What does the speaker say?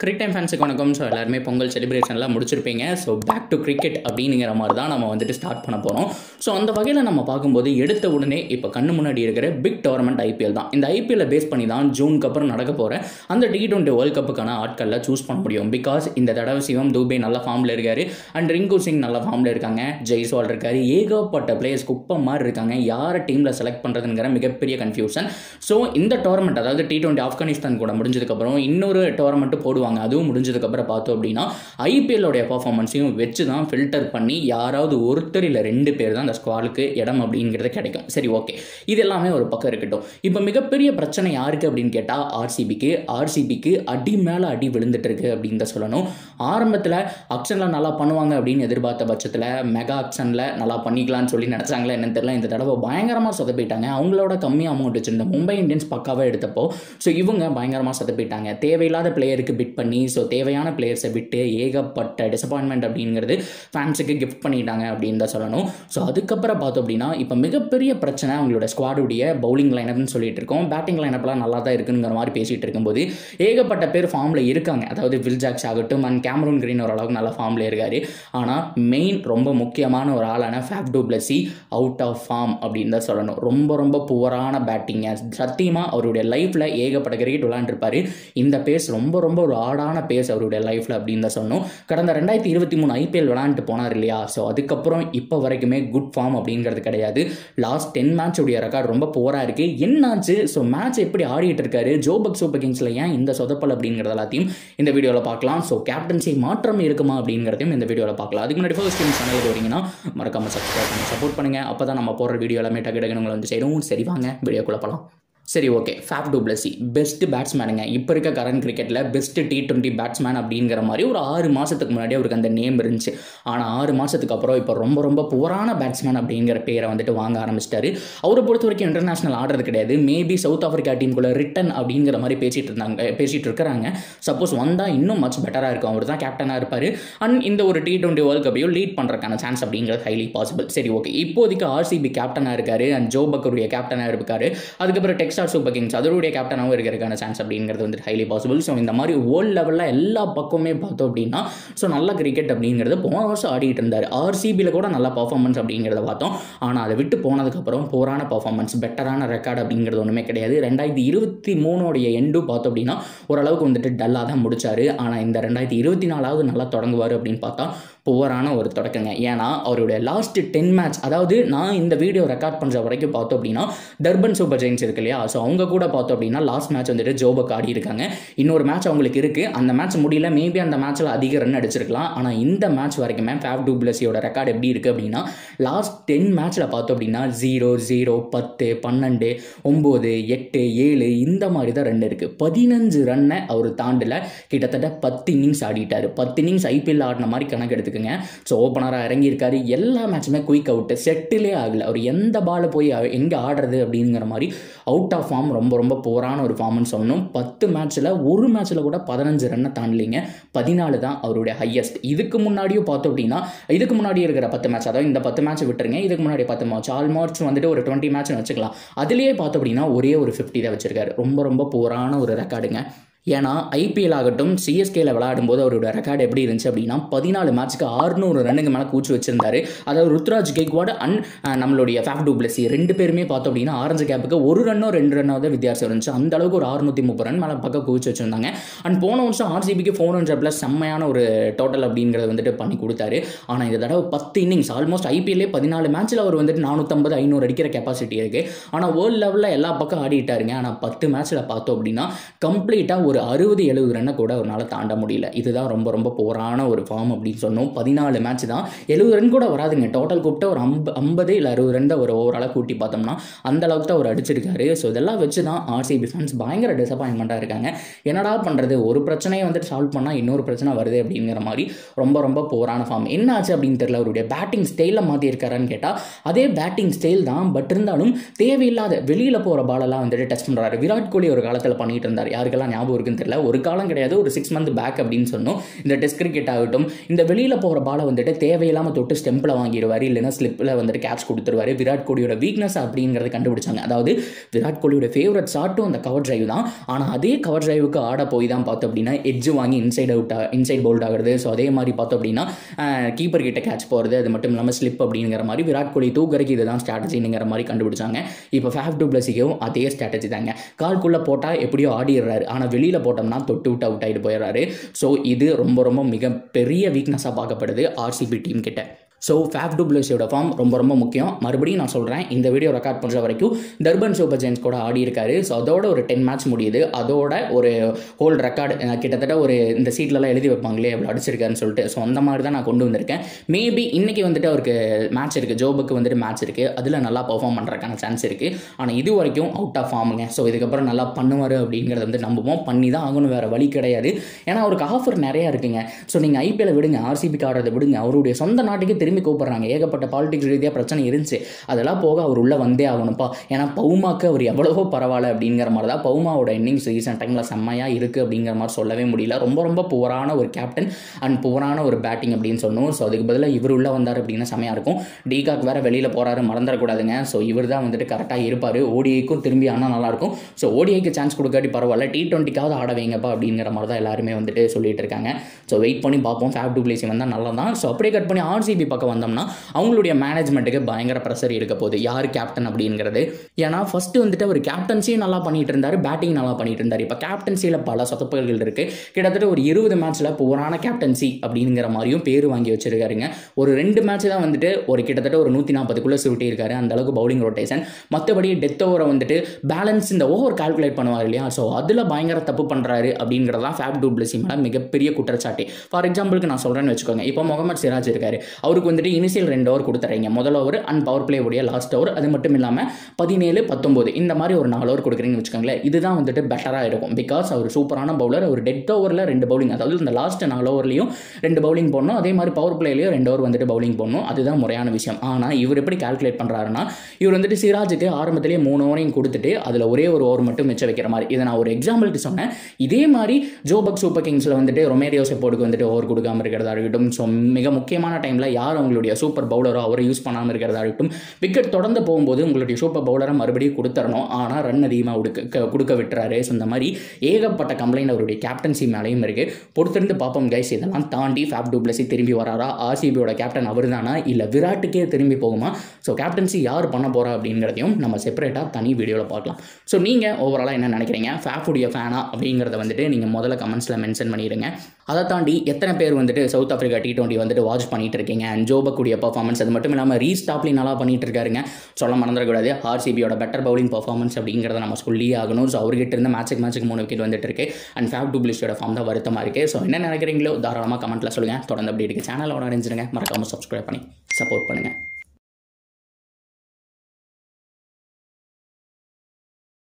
Cricket time ஃபேன்ஸுக்கு வணக்கம். So எல்லாருமே பொங்கல் செலிப்ரேஷன்லாம் முடிச்சிருப்பீங்க. ஸோ பேக் டு கிரிக்கெட் அப்படிங்கிற மாதிரி தான் நம்ம வந்துட்டு ஸ்டார்ட் பண்ண போகிறோம். ஸோ அந்த வகையில் நம்ம பார்க்கும்போது எடுத்த உடனே இப்போ கண்ணு முன்னாடி இருக்கிற பிக் டோர்னமெண்ட் ஐபிஎல் தான். இந்த ஐபிஎல்லை பேஸ் பண்ணி தான் ஜூனுக்கு அப்புறம் நடக்க போகிற அந்த T20 வேர்ல்ட் கப்புக்கான ஆட்களில் சூஸ் பண்ண முடியும். பிகாஸ் இந்த தடவை சிவம் தூபே நல்ல ஃபார்மில் இருக்காரு அண்ட் ரிங்கு சிங் நல்ல ஃபார்மில் இருக்காங்க, ஜெய்ஸ்வால் இருக்காரு, ஏகப்பட்ட பிளேயர்ஸ் குப்பை மாதிரி இருக்காங்க. யாரை டீமில் செலக்ட் பண்ணுறதுங்கிற மிகப்பெரிய கன்ஃபியூஷன். ஸோ இந்த டோர்னமெண்ட் அதாவது T20 ஆப்கானிஸ்தான் கூட முடிஞ்சதுக்கப்புறம் இன்னொரு டோர்னமெண்ட் போடுவாங்க. அதுவும் முடிஞ்சதுக்கப்புறம் பார்த்தோம் அப்படின்னா ஐபிஎல்லோடைய பர்ஃபார்மன்ஸையும் வச்சு தான் ஃபில்டர் பண்ணி யாராவது ஒருத்தர் இல்லை 2 பேர் தான் அந்த ஸ்குவாடுக்கு இடம் அப்படிங்கிறது கிடைக்கும். சரி, ஓகே, இது எல்லாமே ஒரு பக்கம் இருக்கட்டும். இப்போ மிகப்பெரிய பிரச்சனை யாருக்கு அப்படின்னு கேட்டால் ஆர்சிபிக்கு அடி மேலே அடி விழுந்துட்டு இருக்கு அப்படின்னு தான் சொல்லணும். ஆரம்பத்தில் ஆக்ஷனில் நல்லா பண்ணுவாங்க அப்படின்னு எதிர்பார்த்த பட்சத்தில் மெகா ஆக்ஷனில் நல்லா பண்ணிக்கலாம்னு சொல்லி நினச்சாங்களா என்னன்னு தெரியல. இந்த தடவை பயங்கரமாக சொதப்பிட்டாங்க. அவங்களோட கம்மி அமௌண்ட் வச்சிருந்த மும்பை இந்தியன்ஸ் பக்காவாக எடுத்தப்போ ஸோ இவங்க பயங்கரமாக சொதப்பிட்டாங்க. தேவையில்லாத பிளேயருக்கு பிட் பண்ணி ஸோ தேவையான பிளேயர்ஸை விட்டு ஏகப்பட்ட டிசப்பாயின்மெண்ட் அப்படிங்கிறது ஃபேன்ஸுக்கு கிஃப்ட் பண்ணிட்டாங்க அப்படின்னு தான் சொல்லணும். ஸோ அதுக்கப்புறம் பார்த்தோம் அப்படின்னா இப்போ மிகப்பெரிய பிரச்சனை அவங்களோட ஸ்குவாடுடைய பவுலிங் லைனப்னு சொல்லிட்டு இருக்கோம். பேட்டிங் லைனப்லாம் நல்லா தான் இருக்குங்கிற மாதிரி பேசிகிட்டு இருக்கும்போது ஏகப்பட்ட பேர் ஃபார்மில் இருக்காங்க. அதாவது வில் ஜாக்ஸ் ஆகட்டும் அண்ட் கேமரூன் கிரீன் ஓரளவுக்கு நல்லா ஃபார்மில் இருக்காரு. ஆனால் மெயின் ரொம்ப முக்கியமான ஒரு ஆளான Faf du Plessis out of form அப்படின்னு தான் சொல்லணும். ரொம்ப புவரான பேட்டிங்க. சத்தியமாக அவருடைய லைஃப்பில் ஏகப்பட்ட கிரிக்கெட் விளையாண்டுருப்பாரு. இந்த பேஸ் ரொம்ப ஒரு ஆடான பேஸ் அவருடைய லைஃப்பில் அப்படின்னு தான் சொல்லணும். கடந்த 2023 ஐபிஎல் விளையாண்டு போனார் இல்லையா? ஸோ அதுக்கப்புறம் இப்போ வரைக்குமே குட் ஃபார்ம் அப்படிங்கிறது கிடையாது. லாஸ்ட் 10 மேட்ச் உடைய ரெக்கார்ட் ரொம்ப போராக இருக்குது. என்னாச்சு? ஸோ மேட்ச் எப்படி ஆடிட்டு இருக்காரு? ஜோபக் சூப்பர் கிங்ஸில் ஏன் இந்த சொதப்பல் அப்படிங்கிறது எல்லாத்தையும் இந்த வீடியோவில் பார்க்கலாம். ஸோ கேப்டன்சி மாற்றம் இருக்குமா அப்படிங்கிறதையும் இந்த வீடியோவில் பார்க்கலாம். அதுக்கு முன்னாடி ஃபர்ஸ்ட் டைம் சேனலுக்கு வரீங்கன்னா மறக்காம சப்ஸ்கிரைப் பண்ணி சப்போர்ட் பண்ணுங்கள். அப்போ தான் நம்ம போடுற வீடியோ எல்லாமே டக்கு உங்களை வந்து சேரும். சரி, வாங்க வீடியோக்குள்ள போகலாம். சரி, okay, Faf du Plessis best பேட்ஸ்மேனுங்க. இப்போ இருக்க கரண்ட் கிரிக்கெட்டில் பெஸ்ட் T20 பேட்ஸ்மேன் அப்படிங்கிற மாதிரி ஒரு 6 மாதத்துக்கு முன்னாடி அவருக்கு அந்த நேம் இருந்துச்சு. ஆனால் 6 மாதத்துக்கு அப்புறம் இப்போ ரொம்ப புவரான பேட்ஸ்மேன் அப்படிங்கிற பேரை வந்துட்டு வாங்க ஆரம்பிச்சிட்டாரு. அவரை பொறுத்த வரைக்கும் இன்டர்நேஷனல் ஆடுறது கிடையாது. மேபி சவுத் ஆஃப்ரிக்கா டீமுக்குள்ள ரிட்டன் அப்படிங்கிற மாதிரி பேசிட்டு இருக்கிறாங்க. சப்போஸ் வந்தால் இன்னும் மச் பெட்டராக இருக்கும். அவர் தான் கேப்டனாக இருப்பார் அண்ட் இந்த ஒரு T20 வேர்ல்ட் கப்பையும் லீட் பண்ணுறதுக்கான சான்ஸ் அப்படிங்கிறது ஹைலி பாசிபிள். சரி, ஓகே, இப்போதைக்கு ஆர்சிபி கேப்டனாக இருக்காரு அண்ட் ஜோபக்கருடைய கேப்டனாக இருக்காரு. அதுக்கப்புறம் டெக்ஸ்டார் சூப்பர் கிங்ஸ் அதோடைய கேப்டனாகவும் இருக்கிறதுக்கான சான்ஸ் அப்படிங்கிறது வந்து ஹைலி பாசிபிள். ஸோ இந்த மாதிரி வேர்ல்டு லெவலில் எல்லா பக்கமே பார்த்தோம் அப்படின்னா ஸோ நல்ல கிரிக்கெட் அப்படிங்கிறது போன வருஷம் ஆடிட்டு இருந்தார். ஆர்சிபியில் கூட நல்ல பர்ஃபார்மன்ஸ் அப்படிங்கிறத பார்த்தோம். ஆனால் அதை விட்டு போனதுக்கப்புறம் போரான பர்ஃபார்மன்ஸ் பெட்டரான ரெக்கார்டு அப்படிங்கிறது ஒன்றுமே கிடையாது. 2023 எண்டு பார்த்தோம் அப்படின்னா ஓரளவுக்கு வந்துட்டு டல்லாக தான் முடிச்சார். ஆனால் இந்த 2024 நல்லா தொடங்குவார் அப்படின்னு பார்த்தா புவரான ஒரு தொடக்கங்க. ஏன்னா அவருடைய லாஸ்ட் 10 மேட்ச், அதாவது நான் இந்த வீடியோ ரெக்கார்ட் பண்ணுற வரைக்கும் பார்த்தோம் அப்படின்னா டர்பன் சூப்பர் ஜெயின்ஸ் இருக்கு இல்லையா? ஸோ அவங்க கூட பார்த்தோம் அப்படின்னா லாஸ்ட் மேட்ச் வந்துட்டு ஜோபக் ஆடி இருக்காங்க. இன்னொரு மேட்ச் அவங்களுக்கு இருக்குது. அந்த மேட்ச் முடியல. மேபி அந்த மேட்ச்சில் அதிக ரன் அடிச்சிருக்கலாம். ஆனால் இந்த மேட்ச் வரைக்குமே ஃபேஃப் டு பிளஸியோட ரெக்கார்டு எப்படி இருக்குது அப்படின்னா லாஸ்ட் 10 மேட்ச்சில் பார்த்தோம் அப்படின்னா 0, 0, 10, 12, 9, 8, 7 இந்த மாதிரி தான் ரன் இருக்குது. 15 ரன்னை அவர் தாண்டில் கிட்டத்தட்ட 10 இன்னிங்ஸ் ஆடிட்டார். 10 இன்னிங்ஸ் ஐபிஎல் ஆடின மாதிரி கணக்கு எடுத்துக்கோங்க. ஸோ ஓப்பனராக இறங்கியிருக்காரு. எல்லா மேட்சுமே குயிக் அவுட்டு, செட்டிலே ஆகலை. அவர் எந்த பாலை போய் எங்கே ஆடுறது அப்படிங்கிற மாதிரி அவுட் ஆஃப் ஃபார்ம். ரொம்ப போரான ஒரு ஃபார்ம்னு சொல்லணும். 10 மேட்ச்சில் ஒரு மேட்ச்சில் கூட 15 ரன்னை தாண்டலிங்க. 14 தான் அவருடைய ஹையஸ்ட். இதுக்கு முன்னாடியும் பார்த்தோம் அப்படின்னா இதுக்கு முன்னாடி இருக்கிற 10 மேட்ச், அதாவது இந்த 10 மேட்ச் விட்டுருங்க, இதுக்கு முன்னாடி 10 மேட்ச் ஆல்மோஸ்ட் வந்துட்டு ஒரு 20 மேட்ச்னு வச்சுக்கலாம். அதுலேயே பார்த்தோம் அப்படின்னா ஒரே ஒரு 50 தான் வச்சிருக்காரு. ரொம்ப போரான ஒரு ரெக்கார்டுங்க. ஏன்னா ஐபிஎல் ஆகட்டும் சிஎஸ்கேல விளையாடும்போது அவரோட ரெக்கார்டு எப்படி இருந்துச்சு அப்படின்னா 14 மேட்ச்சுக்கு 600 ரன்னுக்கு மேலே கூச்சு வச்சிருந்தாரு. அதாவது ருத்ராஜ் கெய்க்வாட் அண்ட் நம்மளுடைய ஃபேஃப் டு பிளஸி 2 பேருமே பார்த்தோம் அப்படின்னா ஆரஞ்சு கேப்புக்கு 1 ரன்னோ 2 ரன்னோ தான் வித்தியாசம் இருந்துச்சு. அந்த அளவுக்கு ஒரு 630 ரன் மேலே பக்கம் கூச்சு வச்சிருந்தாங்க. அண்ட் போன வருஷம் ஆர்சிபிக்கு 400+ செம்மையான ஒரு டோட்டல் அப்படிங்கிறத வந்துட்டு பண்ணி கொடுத்தாரு. ஆனால் இந்த தடவை 10 இன்னிங்ஸ் ஆல்மோஸ்ட் ஐபிஎல்லே 14 மேட்ச்சில் அவர் வந்துட்டு 450, 500 அடிக்கிற கெப்பாசிட்டி இருக்குது. ஆனால் வேர்ல்டு லெவலில் எல்லா பக்கம் ஆடிட்டாருங்க. ஆனால் 10 மேட்ச்சில் பார்த்தோம் அப்படின்னா கம்ப்ளீட்டாக ஒரு 60-70 ரன்னை கூட அவரால் தாண்ட முடியல. இதுதான் ரொம்ப போரான ஒரு ஃபார்ம் அப்படின்னு சொன்னோம். 14 மேட்ச் தான், 70 ரன் கூட வராதுங்க. டோட்டல் கூப்பிட்டு ஒரு 50 இல்லை 60 ரன் தான் ஒரு ஓவராலாக கூட்டி பார்த்தோம்னா அந்த அளவுக்கு தான் அவர் அடிச்சிருக்காரு. ஸோ இதெல்லாம் வச்சு தான் ஆர்சிபி ஃபேன்ஸ் பயங்கர டிசப்பாயின்மெண்ட்டாக இருக்காங்க. என்னடா பண்ணுறது, ஒரு பிரச்சனையை வந்துட்டு சால்வ் பண்ணால் இன்னொரு பிரச்சனை வருது அப்படிங்கிற மாதிரி ரொம்ப போரான ஃபார்ம். என்ன ஆச்சு அப்படின்னு தெரியல. அவருடைய பேட்டிங் ஸ்டைலில் மாற்றி இருக்காரான்னு கேட்டால் அதே பேட்டிங் ஸ்டைல் தான். பட் இருந்தாலும் தேவையில்லாத வெளியில் போகிற பாலெல்லாம் வந்துட்டு டச் பண்ணுறாரு. விராட் கோலி ஒரு காலத்தில் பண்ணிட்டு இருந்தார். யாருக்கெல்லாம் ஞாபகம் இருக்குன்னு தெரியல, ஒரு காலம் கிடையாது, ஒரு 6 மந்த் பேக் அப்படின்னு சொன்னோம். இந்த டெஸ்ட் கிரிக்கெட் ஆகட்டும், இந்த வெளியில் போகிற பாலை வந்துட்டு தேவையில்லாமல் தொட்டு ஸ்டெம்பில் வாங்கிடுவார், இல்லைன்னா ஸ்லிப்பில் வந்துட்டு கேட்ச் கொடுத்துருவாரு. விராட் கோலியோட வீக்னஸ் அப்படிங்கிறத கண்டுபிடிச்சாங்க. அதாவது விராட் கோலியோட ஃபேவரட் ஷாட்டும் அந்த கவர் டிரைவ் தான். ஆனால் அதே கவர் டிரைவுக்கு ஆட போய் தான் பார்த்தோம் அப்படின்னா எட்ஜ் வாங்கி இன்சைட் பவுல்ட் ஆகுறது. ஸோ அதே மாதிரி பார்த்தோம் அப்படின்னா கீப்பர் கிட்ட கேட்ச் போகிறது, அது மட்டும் இல்லாமல் ஸ்லிப் அப்படிங்கிற மாதிரி விராட் கோலி தூக்கறக்கு இதுதான் ஸ்ட்ராட்டஜிங்கிற மாதிரி கண்டுபிடிச்சாங்க. இப்போ ஃபேஃப் டு பிளஸிக்கும் அதே ஸ்ட்ராட்டஜி தாங்க. கால்குள்ளே போட்டால் எப்படியோ ஆடிடுறாரு, ஆனால் வெளியில் போட்டோம்னா தொட்டு விட்டு அவுட் ஆகிட்டு போயிடுறாரு. ஸோ இது ரொம்ப ரொம்ப மிகப்பெரிய வீக்னஸாக பார்க்கப்படுது ஆர்சிபி டீம் கிட்ட. ஸோ ஃபேஃப் டு பிளஸியோட ஃபார்ம் ரொம்ப ரொம்ப முக்கியம். மறுபடியும் நான் சொல்கிறேன், இந்த வீடியோ ரெக்கார்ட் பண்ணுற வரைக்கும் தர்பன் சூப்பர் ஜெயின்ஸ் கூட ஆடி இருக்காரு. ஸோ அதோட ஒரு 10 மேட்ச் முடியுது. அதோட ஒரு ஹோல் ரெக்கார்டு கிட்டத்தட்ட ஒரு இந்த சீட்லலாம் எழுதி வைப்பாங்களே அவ்வளோ அடிச்சிருக்காருன்னு சொல்லிட்டு. ஸோ அந்த மாதிரி தான் நான் கொண்டு வந்திருக்கேன். மேபி இன்றைக்கி வந்துட்டு அவருக்கு மேட்ச் இருக்குது, ஜோபுக்கு வந்துட்டு மேட்ச் இருக்குது, அதில் நல்லா பர்ஃபார்ம் பண்ணுறதுக்கான சான்ஸ் இருக்குது. ஆனால் இது வரைக்கும் அவுட் ஆஃப் ஃபார்முங்க. ஸோ இதுக்கப்புறம் நல்லா பண்ணுவார் அப்படிங்கிறத வந்து நம்புவோம். பண்ணி தான் ஆகணும், வேறு வழி கிடையாது. ஏன்னா அவருக்கு ஆஃபர் நிறையா இருக்குங்க. ஸோ நீங்கள் ஐபிஎல் விடுங்க, ஆர்சிபிக்கு ஆடுறதை விடுங்க, அவருடைய சொந்த நாட்டுக்கு திரும்பி கூப்பிட்றாங்க. ஏகப்பட்ட பாலிடிக்ஸ் ரீதியாக பிரச்சனை இருந்துச்சு, அதெல்லாம் போக அவர் உள்ளே வந்தே ஆகணும்ப்பா. ஏன்னா பவுமாக்கு அவர் எவ்வளவோ பரவாயில்ல அப்படிங்கிற மாதிரி தான். பவுமாவோட இன்னிங்ஸ் ரீசெண்ட் டைமில் செம்மையாக இருக்குது அப்படிங்கிற மாதிரி சொல்லவே முடியல. ரொம்ப ரொம்ப புவரான ஒரு கேப்டன் அண்ட் புவரான ஒரு பேட்டிங் அப்படின்னு சொன்னோம். ஸோ அதுக்கு பதிலாக இவர் உள்ளே வந்தார் அப்படின்னா செம்மையாக இருக்கும். டிகாக் வேறு வெளியில் போகிறாரு, மறந்துடக்கூடாதுங்க. ஸோ இவர் தான் வந்துட்டு கரெக்டாக இருப்பார். ஓடிஐக்கும் திரும்பி ஆனால் நல்லாயிருக்கும். ஸோ ஓடிஐக்கு சான்ஸ் கொடுக்காட்டி பரவாயில்ல, T20க்காவது ஆட வைங்கப்பா அப்படிங்கிற மாதிரி தான் எல்லாருமே வந்துட்டு சொல்லிட்டு இருக்காங்க. ஸோ வெயிட் பண்ணி பார்ப்போம். ஃபேஃப் டு பிளஸி வந்தால் நல்லா தான். ஸோ அப்படியே கட் பண்ணி ஆர்சிபி பக்கம் வந்தோம்னா அவங்களுடைய மேனேஜ்மெண்ட்டுக்கு பயங்கர ப்ரெஷர் இருக்க போகுது, யார் கேப்டன் அப்படிங்கிறது. ஏன்னா ஃபர்ஸ்ட் வந்துட்டு அவர் கேப்டன்சியும் நல்லா பண்ணிட்டு இருந்தார், பேட்டிங் நல்லா பண்ணிட்டு இருந்தார். இப்போ கேப்டன்சியில் பல சொதப்புகள் இருக்குது. கிட்டத்தட்ட ஒரு 20 மேட்ச்சில் புவரான கேப்டன்சி அப்படிங்கிற மாதிரியும் பேர் வாங்கி வச்சிருக்காருங்க. ஒரு 2 மேட்ச் தான் வந்துட்டு ஒரு கிட்டத்தட்ட ஒரு 140க்குள்ளே சுருட்டி இருக்காரு, அந்த அளவுக்கு பவுலிங் ரொட்டேஷன். மற்றபடி டெத் ஓவரை வந்துட்டு பேலன்ஸ் இந்த ஓவர் கால்குலேட் பண்ணுவார் இல்லையா, ஸோ அதில் பயங்கர தப்பு பண்ணுறாரு அப்படிங்கிறதான் ஃபேஃப் டு பிளஸி மேலே மிகப்பெரிய குற்றச்சாட்டு. ஃபார் எக்ஸாம்பிளுக்கு நான் சொல்கிறேன்னு வச்சுக்கோங்க, இப்போ முகமது சிராஜ் இருக்காரு, அவருக்கு வந்துட்டு இனிஷியல் 2 ஓவர் கொடுத்துறீங்க, முதல் ஓவர் அண்ட் பவர் பிளே உடைய லாஸ்ட் ஓவர், அது மட்டும் இல்லாமல் 17, 19 இந்த மாதிரி ஒரு 4 ஓவர் கொடுக்குறீங்கன்னு வச்சுக்கோங்களேன். இதுதான் வந்துட்டு பெட்டராக இருக்கும். பிகாஸ் அவர் சூப்பரான பவுலர். அவர் டெத் ஓவரில் 2 பவுலிங், அதாவது இந்த லாஸ்ட் 4 ஓவர்லையும் 2 பவுலிங் போடணும், அதே மாதிரி பவர் பிளேலையும் 2 ஓவர் வந்துட்டு பவுலிங் போடணும். அதுதான் முறையான விஷயம். ஆனால் இவர் எப்படி கால்குலேட் பண்ணுறாருன்னா, இவர் வந்துட்டு சிராஜுக்கு ஆரம்பத்திலேயே 3 ஓவரையும் கொடுத்துட்டு அதில் ஒரே ஒரு ஓவர் மட்டும் மிச்சம் வைக்கிற மாதிரி. இதை நான் ஒரு எக்ஸாம்பிளுக்கு சொன்னேன். இதே மாதிரி ஜோபக் சூப்பர் கிங்ஸில் வந்துட்டு ரொமேரியோ செப்போர்டுக்கு வந்துட்டு ஓவர் கொடுக்காம இருக்கிறதா இருக்கட்டும். ஸோ மிக முக்கியமான டைமில் யார் அவங்களுடைய சூப்பர் பவுலரோ அவரை யூஸ் பண்ணாமல் இருக்கிறதா இருக்கட்டும். விக்கெட் தொடர்ந்து போகும்போது உங்களுடைய சூப்பர் பவுலரை மறுபடியும் கொடுத்துடணும், ஆனால் ரன் அதிகமாக கொடுக்க விட்டுறாரு. ஸோ இந்த மாதிரி ஏகப்பட்ட கம்ப்ளைண்ட் அவருடைய கேப்டன்சி மேலேயும் இருக்குது. பொறுத்திருந்து பார்ப்போம் கைஸ். இதெல்லாம் தாண்டி ஃபேஃப் டு பிளஸி திரும்பி வராரா, ஆர்சிபியோட கேப்டன் அவர் தானா, இல்லை விராட்டுக்கே திரும்பி போகுமா? ஸோ கேப்டன்சி யார் பண்ண போகிறா அப்படிங்கிறதையும் நம்ம செப்பரேட்டாக தனி வீடியோவில் பார்க்கலாம். ஸோ நீங்கள் ஓவராலாக என்ன நினைக்கிறீங்க, ஃபேஃபுடைய ஃபேனா அப்படிங்கிறத வந்துட்டு நீங்கள் முதல்ல கமெண்ட்ஸில் மென்ஷன் பண்ணிடுங்க. அதை தாண்டி எத்தனை பேர் வந்துட்டு சவுத் ஆஃப்ரிக்கா T20 வந்துட்டு வாட்ச் பண்ணிட்டு இருக்கீங்க, அண்ட் ஜோபக்குடைய பர்ஃபார்மன்ஸ், அது மட்டும் இல்லாமல் ரீஸ்டாப்லி நல்லா பண்ணிட்டு இருக்காருங்க. சொல்ல மறந்துடக்கூடாது, ஆர்சிபியோட பெட்டர் பவுலிங் பர்ஃபார்மன்ஸ் அப்படிங்கிறத நம்ம சொல்லியே ஆகணும். ஸோ அவர்கிட்ட இருந்து மேட்சுக்கு 3 விக்கெட் வந்துட்டு இருக்கு. அண்ட் ஃபேஃப் டு பிளஸியோட ஃபார்ம் தான் வருத்தமாக இருக்குது. ஸோ என்ன நினைக்கிறீங்களோ தாராளமாக கமெண்ட்டில் சொல்லுங்கள். தொடர்ந்து அப்படி இருக்குது சேனலோட அறிஞ்சிருங்க, மறக்காமல் சப்ஸ்கிரைப் பண்ணி சப்போர்ட் பண்ணுங்கள்.